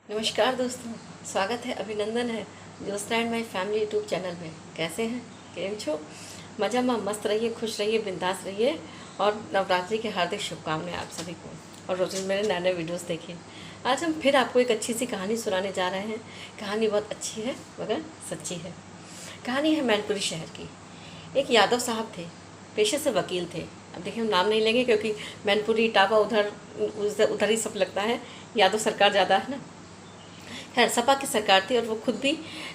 नमस्कार दोस्तों, स्वागत है, अभिनंदन है दोस्ता and my family YouTube channel में। कैसे हैं, केम छो? मज़ा में मस्त रहिए, खुश रहिए, बिंदास रहिए और नवरात्रि की हार्दिक शुभकामनाएं आप सभी को। और रोज़ मेरे नए नए वीडियोस देखिए। आज हम फिर आपको एक अच्छी सी कहानी सुनाने जा रहे हैं। कहानी बहुत अच्छी है मगर सच्ची है। कहानी है मैनपुरी शहर की। एक यादव साहब थे, पेशे से वकील थे। अब देखिए, हम नाम नहीं लेंगे क्योंकि मैनपुरी इटावा उधर उधर ही सब लगता है। यादव सरकार ज़्यादा है ना। खैर, सपा की सरकार थी और वो खुद भी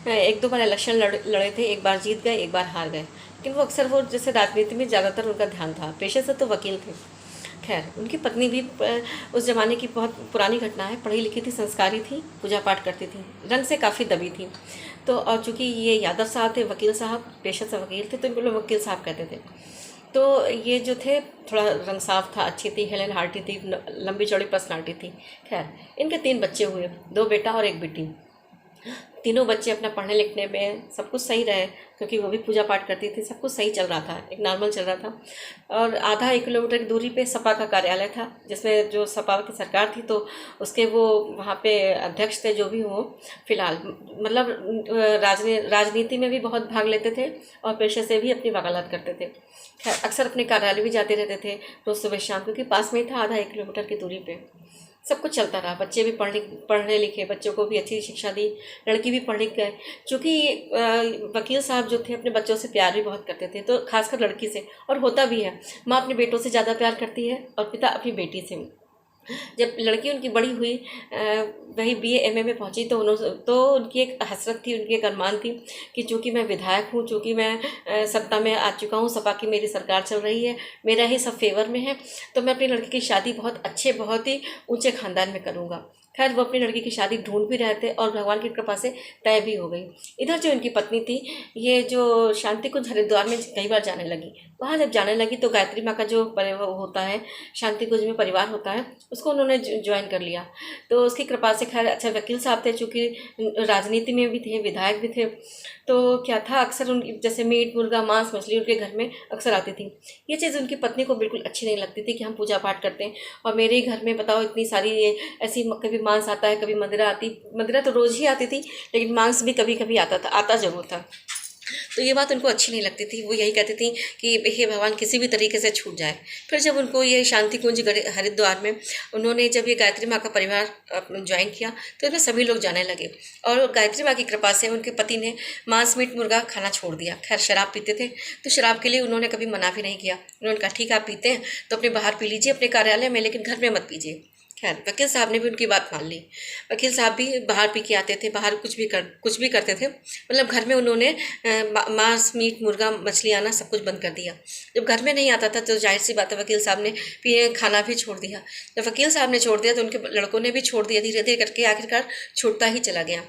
एक दो बार इलेक्शन लड़े थे। एक बार जीत गए, एक बार हार गए, लेकिन वो अक्सर वो जैसे राजनीति में ज़्यादातर उनका ध्यान था। पेशे से तो वकील थे। खैर, उनकी पत्नी भी उस ज़माने की बहुत पुरानी घटना है, पढ़ी लिखी थी, संस्कारी थी, पूजा पाठ करती थी, रंग से काफ़ी दबी थी। तो और चूँकि ये यादव साहब थे, वकील साहब, पेशे से वकील थे, तो इनको लोग वकील साहब कहते थे। तो ये जो थे, थोड़ा रंग साफ था, अच्छी थी, हेलन हार्टी थी, लंबी चौड़ी पर्सनालिटी थी। खैर, इनके 3 बच्चे हुए, 2 बेटा और 1 बेटी। तीनों बच्चे अपना पढ़ने लिखने में सब कुछ सही रहे, क्योंकि वो भी पूजा पाठ करती थी, सब कुछ सही चल रहा था, एक नॉर्मल चल रहा था। और आधा 1 किलोमीटर की दूरी पे सपा का कार्यालय था, जिसमें जो सपा की सरकार थी, तो उसके वो वहाँ पे अध्यक्ष थे, जो भी हो फिलहाल, मतलब राजनीति में भी बहुत भाग लेते थे और पेशे से भी अपनी वकालत करते थे। खैर, अक्सर अपने कार्यालय भी जाते रहते थे रोज़ सुबह शाम, क्योंकि पास में ही था, आधा 1 किलोमीटर की दूरी पे। सब कुछ चलता रहा, बच्चे भी पढ़ने लिखे, बच्चों को भी अच्छी शिक्षा दी, लड़की भी पढ़ लिख गए। चूँकि वकील साहब जो थे, अपने बच्चों से प्यार भी बहुत करते थे, तो खासकर लड़की से, और होता भी है, माँ अपने बेटों से ज़्यादा प्यार करती है और पिता अपनी बेटी से। जब लड़की उनकी बड़ी हुई, वही बीए एमए में पहुंची, तो उनकी एक हसरत थी, उनकी एक अरमान थी कि चूँकि मैं विधायक हूँ, चूँकि मैं सत्ता में आ चुका हूँ, सपा की मेरी सरकार चल रही है, मेरा ही सब फेवर में है, तो मैं अपनी लड़की की शादी बहुत अच्छे, बहुत ही ऊंचे खानदान में करूँगा। खैर, वो अपनी लड़की की शादी ढूंढ भी रहे थे और भगवान की कृपा से तय भी हो गई। इधर जो इनकी पत्नी थी, ये जो शांति कुंज हरिद्वार में कई बार जाने लगी। वहाँ जब जाने लगी तो गायत्री माँ का जो होता है, शांति कुंज में परिवार होता है, उसको उन्होंने ज्वाइन कर लिया। तो उसकी कृपा से, खैर, अच्छा वकील साहब थे, चूँकि राजनीति में भी थे, विधायक भी थे, तो क्या था, अक्सर उनकी जैसे मीट मुर्गा मांस मछली उनके घर में अक्सर आती थी। ये चीज़ उनकी पत्नी को बिल्कुल अच्छी नहीं लगती थी कि हम पूजा पाठ करते हैं और मेरे ही घर में बताओ इतनी सारी ये ऐसी, कभी मांस आता है, कभी मदिरा आती। मदिरा तो रोज़ ही आती थी, लेकिन मांस भी कभी कभी आता था, आता जरूर था। तो ये बात उनको अच्छी नहीं लगती थी। वो यही कहती थी कि हे भगवान, किसी भी तरीके से छूट जाए। फिर जब उनको ये शांति कुंज हरिद्वार में उन्होंने जब ये गायत्री माँ का परिवार ज्वाइन किया, तो इसमें सभी लोग जाने लगे और गायत्री माँ की कृपा से उनके पति ने मांस मीट मुर्गा खाना छोड़ दिया। खैर, शराब पीते थे, तो शराब के लिए उन्होंने कभी मना भी नहीं किया। उन्होंने कहा ठीक है, आप पीते हैं तो अपने बाहर पी लीजिए अपने कार्यालय में, लेकिन घर में मत पीजिए। खैर, वकील साहब ने भी उनकी बात मान ली। वकील साहब भी बाहर पी के आते थे, बाहर कुछ भी करते थे, मतलब घर में उन्होंने मांस मीट मुर्गा मछली आना सब कुछ बंद कर दिया। जब घर में नहीं आता था तो जाहिर सी बात है, वकील साहब ने पिए खाना भी छोड़ दिया। जब वकील साहब ने छोड़ दिया तो उनके लड़कों ने भी छोड़ दिया, धीरे धीरे करके आखिरकार छूटता ही चला गया।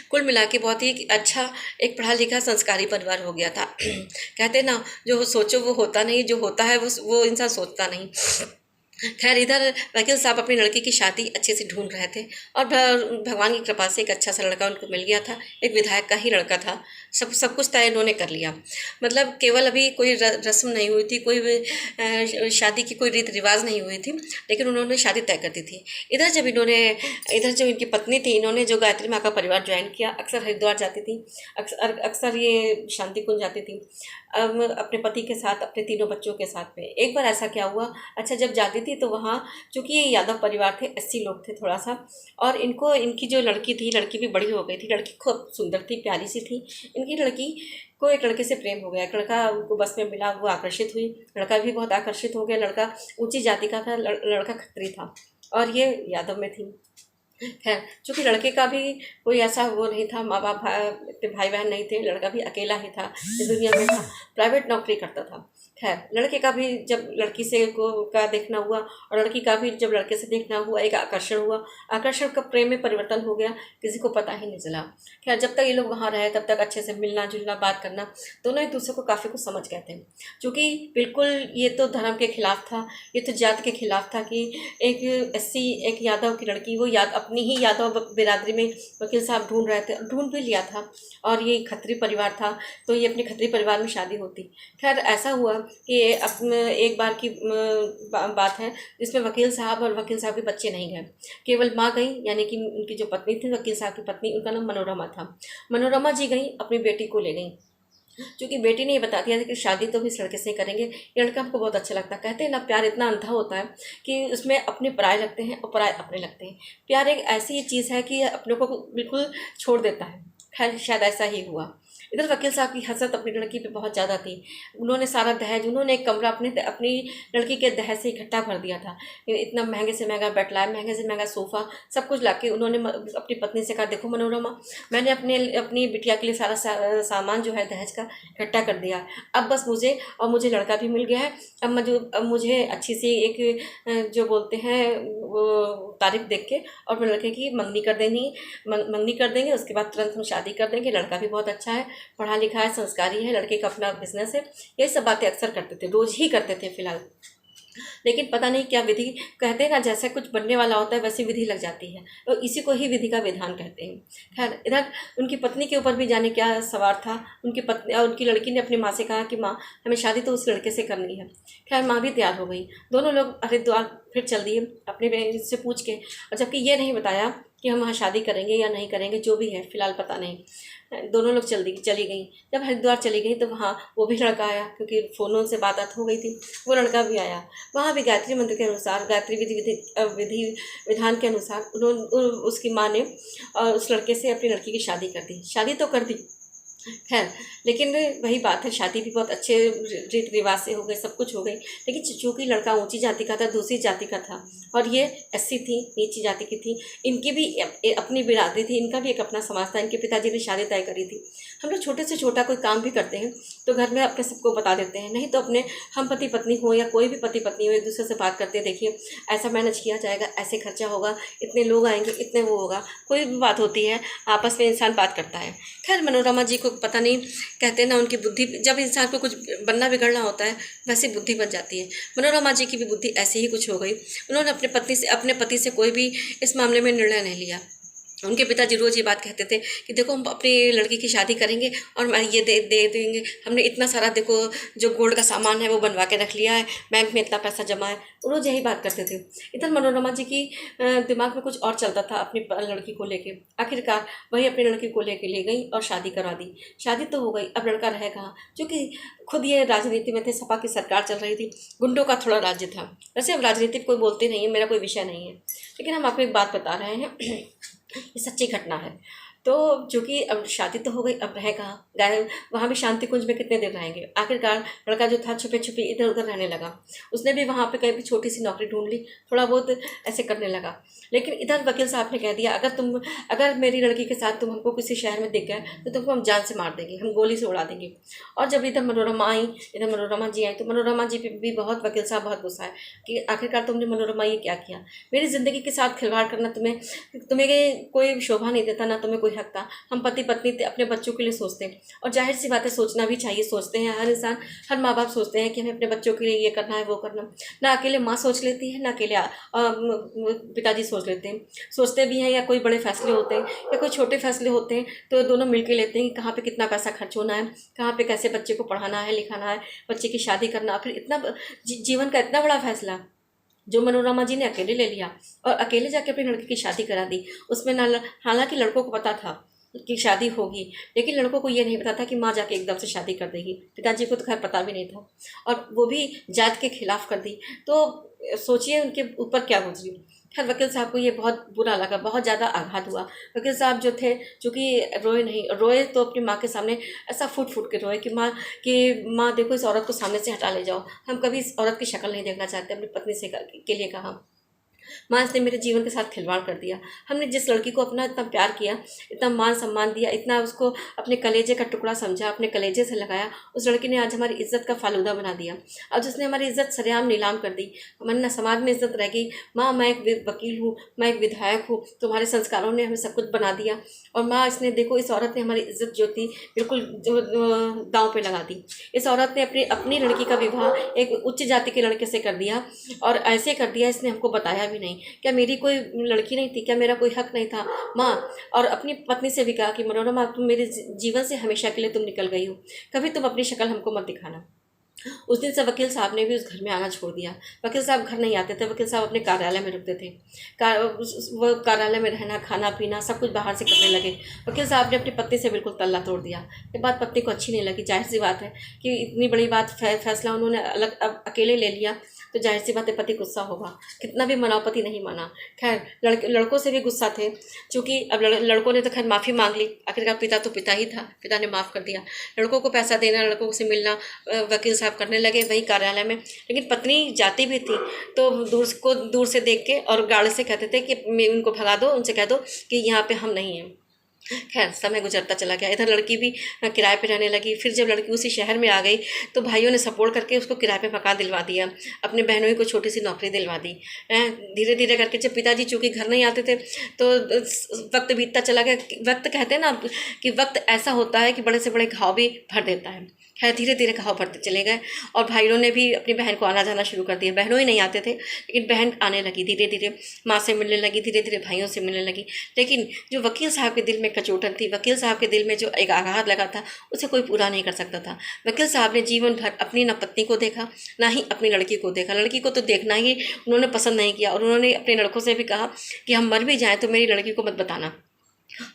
कुल मिला के बहुत ही अच्छा, एक पढ़ा लिखा संस्कारी परिवार हो गया था। कहते ना, जो सोचो वो होता नहीं, जो होता है वो इंसान सोचता नहीं। खैर, इधर वकील साहब अपनी लड़की की शादी अच्छे से ढूंढ रहे थे और भगवान की कृपा से एक अच्छा सा लड़का उनको मिल गया था। एक विधायक का ही लड़का था। सब कुछ तय इन्होंने कर लिया, मतलब केवल अभी कोई रस्म नहीं हुई थी, कोई शादी की कोई रीति रिवाज नहीं हुई थी, लेकिन उन्होंने शादी तय कर दी थी। इधर जो इनकी पत्नी थी, इन्होंने जो गायत्री माँ का परिवार ज्वाइन किया, अक्सर हरिद्वार जाती थी, अक्सर ये शांति कुंज जाती थी, अपने पति के साथ, अपने तीनों बच्चों के साथ में। एक बार ऐसा क्या हुआ, अच्छा, जब जाती थी तो वहाँ, चूँकि ये यादव परिवार थे, 80 लोग थे थोड़ा सा, और इनकी जो लड़की थी, लड़की भी बड़ी हो गई थी, लड़की खूब सुंदर थी, प्यारी सी थी। इनकी लड़की को एक लड़के से प्रेम हो गया, एक लड़का उनको बस में मिला, वो आकर्षित हुई, लड़का भी बहुत आकर्षित हो गया। लड़का ऊंची जाति का था, लड़का खत्री था और ये यादव में थी। खैर, चूँकि लड़के का भी कोई ऐसा वो नहीं था, माँ बाप इतने भाई बहन नहीं थे, लड़का भी अकेला ही था, इस दुनिया में था, प्राइवेट नौकरी करता था। खैर, लड़के का भी जब लड़की से का देखना हुआ और लड़की का भी जब लड़के से देखना हुआ, एक आकर्षण हुआ, आकर्षण का प्रेम में परिवर्तन हो गया, किसी को पता ही नहीं चला। खैर, जब तक ये लोग वहाँ रहे तब तक अच्छे से मिलना जुलना, बात करना, दोनों एक दूसरे को काफ़ी कुछ समझ गए थे। चूँकि बिल्कुल ये तो धर्म के खिलाफ था, ये तो जात के खिलाफ था कि एक एससी, एक यादव की लड़की, वो अपनी ही यादव बिरादरी में वकील साहब ढूंढ रहे थे, ढूंढ भी लिया था, और ये खत्री परिवार था, तो ये अपने खत्री परिवार में शादी होती। खैर, ऐसा हुआ कि एक बार की बात है जिसमें वकील साहब और वकील साहब के बच्चे नहीं गए, केवल माँ गई, यानी कि उनकी जो पत्नी थी वकील साहब की पत्नी, उनका नाम मनोरमा था। मनोरमा जी गई, अपनी बेटी को ले गई, क्योंकि बेटी ने ये बता दिया था कि शादी तो भी इस लड़के से ही करेंगे, ये लड़का हमको बहुत अच्छा लगता है। कहते हैं ना, प्यार इतना अंधा होता है कि उसमें अपने पराये लगते हैं और पराये अपने लगते हैं। प्यार एक ऐसी चीज़ है कि अपने को बिल्कुल छोड़ देता है। खैर, शायद ऐसा ही हुआ। इधर वकील साहब की हसरत अपनी लड़की पे बहुत ज़्यादा थी। उन्होंने सारा दहेज, उन्होंने एक कमरा अपनी लड़की के दहेज से इकट्ठा भर दिया था। इतना महंगे से महंगा बेड लाया, महंगे से महंगा सोफ़ा, सब कुछ लाके उन्होंने अपनी पत्नी से कहा, देखो मनोरमा, मैंने अपनी बिटिया के लिए सारा सामान जो है दहेज का इकट्ठा कर दिया। अब बस मुझे लड़का भी मिल गया है। अब मुझे अच्छी सी एक जो बोलते हैं वो तारीफ देख के और मेरे लड़के की मंगनी कर देंगे। उसके बाद तुरंत हम शादी कर देंगे। लड़का भी बहुत अच्छा है, पढ़ा लिखा है, संस्कारी है, लड़के का अपना बिजनेस है। ये सब बातें अक्सर करते थे, रोज ही करते थे फिलहाल। लेकिन पता नहीं क्या विधि, कहते हैं ना, जैसा कुछ बनने वाला होता है वैसी विधि लग जाती है, तो इसी को ही विधि का विधान कहते हैं। खैर, इधर उनकी पत्नी के ऊपर भी जाने क्या सवार था। उनकी पत्नी और उनकी लड़की ने अपनी माँ से कहा कि माँ, हमें शादी तो उस लड़के से करनी है। खैर, माँ भी तैयार हो गई। दोनों लोग हरिद्वार फिर चल दिए अपने बहन से पूछ के, और जबकि ये नहीं बताया कि हम वहाँ शादी करेंगे या नहीं करेंगे, जो भी है फिलहाल पता नहीं। दोनों लोग चली गई। जब हरिद्वार चली गई तो वहाँ वो भी लड़का आया, क्योंकि फ़ोनों से बात हो गई थी। वो लड़का भी आया। वहाँ भी गायत्री मंत्र के अनुसार, गायत्री विधि विधान के अनुसार उन्होंने, उसकी माँ ने उस लड़के से अपनी लड़की की शादी कर दी। शादी तो कर दी, खैर, लेकिन वही बात है, शादी भी बहुत अच्छे रीति रिवाज से हो गई, सब कुछ हो गई। लेकिन चूँकि लड़का ऊंची जाति का था, दूसरी जाति का था, और ये एससी थी, नीची जाति की थी। इनकी भी अपनी बिरादरी थी, इनका भी एक अपना समाज था। इनके पिताजी ने शादी तय करी थी। हम लोग छोटे से छोटा कोई काम भी करते हैं तो घर में अपने सबको बता देते हैं, नहीं तो अपने हम पति पत्नी हो या कोई भी पति पत्नी हो, एक दूसरे से बात करते हैं, देखिए ऐसा मैनेज किया जाएगा, ऐसे खर्चा होगा, इतने लोग आएंगे, इतने वो होगा। कोई भी बात होती है, आपस में इंसान बात करता है। खैर, मनोरमा जी को पता नहीं, कहते हैं ना, उनकी बुद्धि, जब इंसान को कुछ बनना बिगड़ना होता है वैसी बुद्धि बन जाती है। मनोरमा जी की भी बुद्धि ऐसी ही कुछ हो गई। उन्होंने अपने पति से कोई भी इस मामले में निर्णय नहीं लिया। उनके पिताजी रोज़ ये बात कहते थे कि देखो, हम अपनी लड़की की शादी करेंगे और ये दे देंगे, हमने इतना सारा, देखो जो गोल्ड का सामान है वो बनवा के रख लिया है, बैंक में इतना पैसा जमा है। रोज़ यही बात करते थे। इधर मनोरमा जी की दिमाग में कुछ और चलता था अपनी लड़की को लेके। आखिरकार वही अपनी लड़की को लेके ले गई और शादी करवा दी। शादी तो हो गई, अब लड़का रहे कहाँ, क्योंकि खुद ये राजनीति में थे, सपा की सरकार चल रही थी, गुंडों का थोड़ा राज्य था। वैसे अब राजनीति कोई बोलते नहीं है, मेरा कोई विषय नहीं है, लेकिन हम आपको एक बात बता रहे हैं, ये सच्ची घटना है। तो चूँकि अब शादी तो हो गई, अब रहे कहाँ, गए वहाँ भी शांति कुंज में कितने दिन रहेंगे। आखिरकार लड़का जो था छुपे छुपे इधर उधर रहने लगा। उसने भी वहाँ पे कहीं भी छोटी सी नौकरी ढूंढ ली, थोड़ा बहुत ऐसे करने लगा। लेकिन इधर वकील साहब ने कह दिया, अगर मेरी लड़की के साथ तुम हमको किसी शहर में दिख गए तो तुमको हम जान से मार देंगे, हम गोली से उड़ा देंगे। और जब इधर मनोरमा जी आई तो मनोरमा जी पे भी बहुत, वकील साहब बहुत गुस्सा है कि आखिरकार तुमने मनोरमा ये क्या किया। मेरी ज़िंदगी के साथ खिलवाड़ करना तुम्हें कोई शोभा नहीं देता, ना तुम्हें कोई हक था। हम पति पत्नी थे, अपने बच्चों के लिए सोचते हैं, और जाहिर सी बात है, सोचना भी चाहिए। सोचते हैं हर इंसान, हर माँ बाप सोचते हैं कि हमें अपने बच्चों के लिए ये करना है, वो करना। ना अकेले माँ सोच लेती है, ना अकेले पिताजी सोच लेते हैं। सोचते भी हैं, या कोई बड़े फैसले होते हैं या कोई छोटे फैसले होते हैं तो दोनों मिलकर लेते हैं कि कहाँ पे कितना पैसा खर्च होना है, कहाँ पे कैसे बच्चे को पढ़ाना है, लिखाना है, बच्चे की शादी करना। फिर इतना जीवन का इतना बड़ा फैसला जो मनोरमा जी ने अकेले ले लिया और अकेले जाके अपनी लड़की की शादी करा दी। उसमें ना, हालांकि लड़कों को पता था कि शादी होगी, लेकिन लड़कों को ये नहीं पता था कि माँ जाके एकदम से शादी कर देगी। पिताजी को तो खैर पता भी नहीं था, और वो भी जात के खिलाफ कर दी। तो सोचिए उनके ऊपर क्या गुजरी। खैर, वकील साहब को ये बहुत बुरा लगा, बहुत ज़्यादा आघात हुआ। वकील साहब जो थे, चूँकि रोए तो अपनी माँ के सामने ऐसा फूट फूट के रोए कि माँ देखो, इस औरत को सामने से हटा ले जाओ, हम कभी इस औरत की शक्ल नहीं देखना चाहते। अपनी पत्नी से के लिए कहा, माँ, इसने मेरे जीवन के साथ खिलवाड़ कर दिया। हमने जिस लड़की को अपना इतना प्यार किया, इतना मान सम्मान दिया, इतना उसको अपने कलेजे का टुकड़ा समझा, अपने कलेजे से लगाया, उस लड़की ने आज हमारी इज्जत का फालूदा बना दिया। अब जिसने हमारी इज्जत सरेआम नीलाम कर दी, हमारे ना समाज में इज्जत रह गई। माँ, मैं एक वकील हूँ, मैं एक विधायक हूँ, तुम्हारे संस्कारों ने हमें सब कुछ बना दिया, और माँ, इसने देखो, इस औरत ने हमारी इज्जत जो थी बिल्कुल दांव पे लगा दी। इस औरत ने अपनी लड़की का विवाह एक उच्च जाति के लड़के से कर दिया, और ऐसे कर दिया, इसने हमको बताया भी नहीं। क्या मेरी कोई लड़की नहीं थी? क्या मेरा कोई हक नहीं था माँ? और अपनी पत्नी से भी कहा कि मनोरमा, तुम मेरे जीवन से हमेशा के लिए तुम निकल गई हो, कभी तुम अपनी शक्ल हमको मत दिखाना। उस दिन से वकील साहब ने भी उस घर में आना छोड़ दिया। वकील साहब घर नहीं आते थे, वकील साहब अपने कार्यालय में रुकते थे। वो कार्यालय में रहना, खाना पीना सब कुछ बाहर से करने लगे। वकील साहब ने अपनी पत्नी से बिल्कुल तल्ला तोड़ दिया। ये बात पत्नी को अच्छी नहीं लगी। जाहिर सी बात है कि इतनी बड़ी बात फैसला उन्होंने अलग अब अकेले ले लिया, तो जाहिर सी बात है पति गुस्सा होगा। कितना भी मनाओ, पति नहीं माना। खैर लड़कों से भी गुस्सा थे, चूँकि अब लड़कों ने तो खैर माफ़ी मांग ली। आखिरकार पिता तो पिता ही था, पिता ने माफ़ कर दिया। लड़कों को पैसा देना, लड़कों से मिलना वकील साहब करने लगे वहीं कार्यालय में। लेकिन पत्नी जाती भी थी तो दूर से देख के और गाड़ी से कहते थे कि उनको भगा दो, उनसे कह दो कि यहाँ पे हम नहीं हैं। खैर समय गुजरता चला गया। इधर लड़की भी किराए पे रहने लगी। फिर जब लड़की उसी शहर में आ गई तो भाइयों ने सपोर्ट करके उसको किराए पे मकान दिलवा दिया, अपने बहनों को छोटी सी नौकरी दिलवा दी। धीरे धीरे करके जब पिताजी चूँकि घर नहीं आते थे तो वक्त बीतता चला गया। वक्त कहते हैं ना कि वक्त ऐसा होता है कि बड़े से बड़े घाव भी भर देता है। खैर धीरे धीरे घाव भरते चले गए और भाइयों ने भी अपनी बहन को आना जाना शुरू कर दिया। बहनों ही नहीं आते थे, लेकिन बहन आने लगी। धीरे धीरे माँ से मिलने लगी, धीरे धीरे भाइयों से मिलने लगी। लेकिन जो वकील साहब के दिल में कचोटन थी, वकील साहब के दिल में जो एक आघात लगा था, उसे कोई पूरा नहीं कर सकता था। वकील साहब ने जीवन भर अपनी न पत्नी को देखा, ना ही अपनी लड़की को देखा। लड़की को तो देखना ही उन्होंने पसंद नहीं किया और उन्होंने अपने लड़कों से भी कहा कि हम मर भी जाएँ तो मेरी लड़की को मत बताना,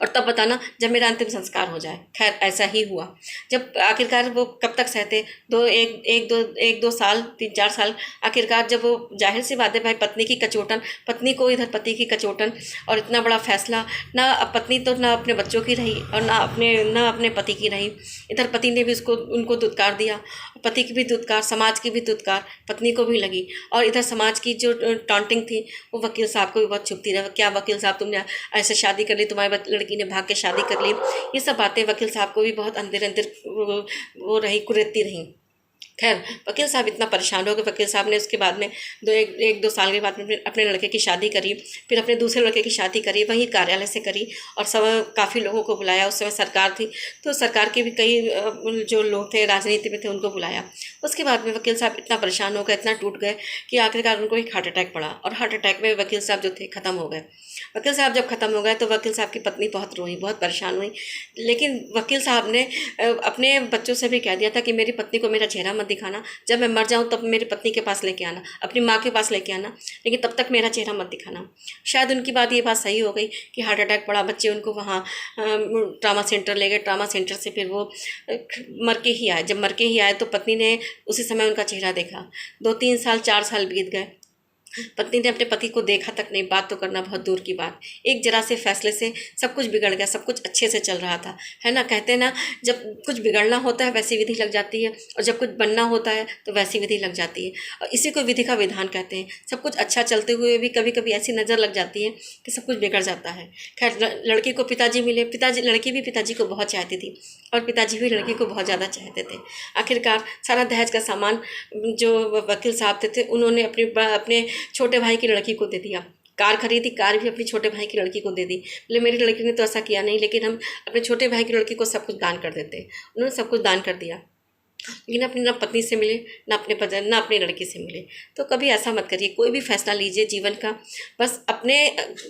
और तब बताना जब मेरा अंतिम संस्कार हो जाए। खैर ऐसा ही हुआ। जब आखिरकार वो कब तक सहते, एक दो साल, 3-4 साल। आखिरकार जब वो, जाहिर सी बात है भाई, पत्नी की कचोटन, पत्नी को इधर पति की कचोटन और इतना बड़ा फैसला, ना पत्नी तो ना अपने बच्चों की रही और ना अपने पति की रही। इधर पति ने भी उनको दुत्कार दिया, पति की भी दुत्कार, समाज की भी दुत्कार पत्नी को भी लगी। और इधर समाज की जो टॉन्टिंग थी वो वकील साहब को भी बहुत चुभती रही। क्या वकील साहब तुमने ऐसे शादी कर ली, तुम्हारी लड़की ने भाग के शादी कर ली। ये सब बातें वकील साहब को भी बहुत अंदर अंदर वो रही, कुरेदती रहीं। खैर वकील साहब इतना परेशान हो गए। वकील साहब ने उसके बाद में एक दो साल के बाद में अपने लड़के की शादी करी, फिर अपने दूसरे लड़के की शादी करी, वहीं कार्यालय से करी और सब काफ़ी लोगों को बुलाया। उस समय सरकार थी तो सरकार के भी कई जो लोग थे राजनीति में थे उनको बुलाया। उसके बाद में वकील साहब इतना परेशान हो गए, इतना टूट गए कि आखिरकार उनको एक हार्ट अटैक पड़ा और हार्ट अटैक में वकील साहब जो थे ख़त्म हो गए। वकील साहब जब ख़त्म हो गए तो वकील साहब की पत्नी बहुत रोई, बहुत परेशान हुई। लेकिन वकील साहब ने अपने बच्चों से भी कह दिया था कि मेरी पत्नी को मेरा चेहरा मत दिखाना, जब मैं मर जाऊं तब मेरी पत्नी के पास लेके आना, अपनी माँ के पास लेके आना, लेकिन तब तक मेरा चेहरा मत दिखाना। शायद उनकी बात, ये बात सही हो गई कि हार्ट अटैक पड़ा, बच्चे उनको वहाँ ट्रामा सेंटर ले गए। ट्रामा सेंटर से फिर वो मर के ही आए। जब मर के ही आए तो पत्नी ने उसी समय उनका चेहरा देखा। 2-3 साल 4 साल बीत गए, पत्नी ने अपने पति को देखा तक नहीं, बात तो करना बहुत दूर की बात। एक जरा से फैसले से सब कुछ बिगड़ गया। सब कुछ अच्छे से चल रहा था, है ना। कहते हैं ना, जब कुछ बिगड़ना होता है वैसी विधि लग जाती है और जब कुछ बनना होता है तो वैसी विधि लग जाती है, और इसी को विधि का विधान कहते हैं। सब कुछ अच्छा चलते हुए भी कभी कभी ऐसी नज़र लग जाती है कि सब कुछ बिगड़ जाता है। खैर लड़की को पिताजी मिले। लड़की भी पिताजी को बहुत चाहती थी और पिताजी भी लड़की को बहुत ज़्यादा चाहते थे। आखिरकार सारा दहेज का सामान जो वकील साहब थे उन्होंने अपने छोटे भाई की लड़की को दे दिया। कार खरीदी, कार भी अपनी छोटे भाई की लड़की को दे दी। बोले मेरी लड़की ने तो ऐसा किया नहीं, लेकिन हम अपने छोटे भाई की लड़की को सब कुछ दान कर देते। उन्होंने सब कुछ दान कर दिया, लेकिन अपनी ना पत्नी से मिले, ना अपनी लड़की से मिले। तो कभी ऐसा मत करिए। कोई भी फैसला लीजिए जीवन का, बस अपने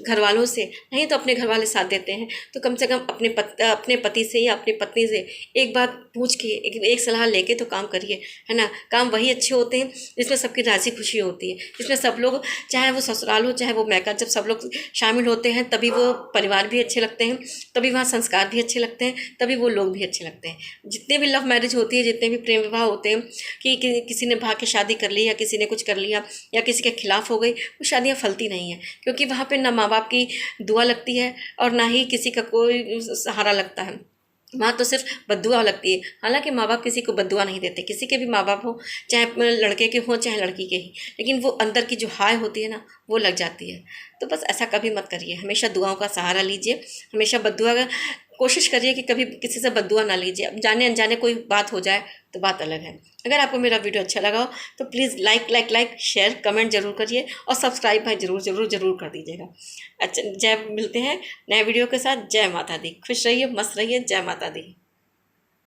घर वालों से, नहीं तो अपने घर वाले साथ देते हैं तो कम से कम अपने पति से या अपनी पत्नी से एक बात पूछ के, एक सलाह लेके तो काम करिए, है ना। काम वही अच्छे होते हैं जिसमें सबकी राजी खुशी होती है, जिसमें सब लोग, चाहे वो ससुराल हो चाहे वो मैका, जब सब लोग शामिल होते हैं तभी वो परिवार भी अच्छे लगते हैं, तभी वहाँ संस्कार भी अच्छे लगते हैं, तभी वो लोग भी अच्छे लगते हैं। जितने भी लव मैरिज होती है, जितने भी प्रेम विवाह होते हैं कि किसी ने भाग के शादी कर ली या किसी ने कुछ कर लिया या किसी के खिलाफ हो गई, वो शादियाँ फलती नहीं हैं, क्योंकि वहाँ पे ना माँ बाप की दुआ लगती है और ना ही किसी का कोई सहारा लगता है। वहाँ तो सिर्फ बद्दुआ लगती है। हालांकि माँ बाप किसी को बद्दुआ नहीं देते, किसी के भी माँ बाप हो, चाहे लड़के के हों चाहे लड़की के ही, लेकिन वो अंदर की जो हाय होती है ना, वो लग जाती है। तो बस ऐसा कभी मत करिए, हमेशा दुआओं का सहारा लीजिए, हमेशा बद्दुआ का कोशिश करिए कि कभी किसी से बद्दुआ ना लीजिए। अब जाने अनजाने कोई बात हो जाए तो बात अलग है। अगर आपको मेरा वीडियो अच्छा लगा हो तो प्लीज़ लाइक शेयर कमेंट जरूर करिए और सब्सक्राइब भाई जरूर कर दीजिएगा। अच्छा, मिलते हैं नए वीडियो के साथ। जय माता दी। खुश रहिए, मस्त रहिए। जय माता दी।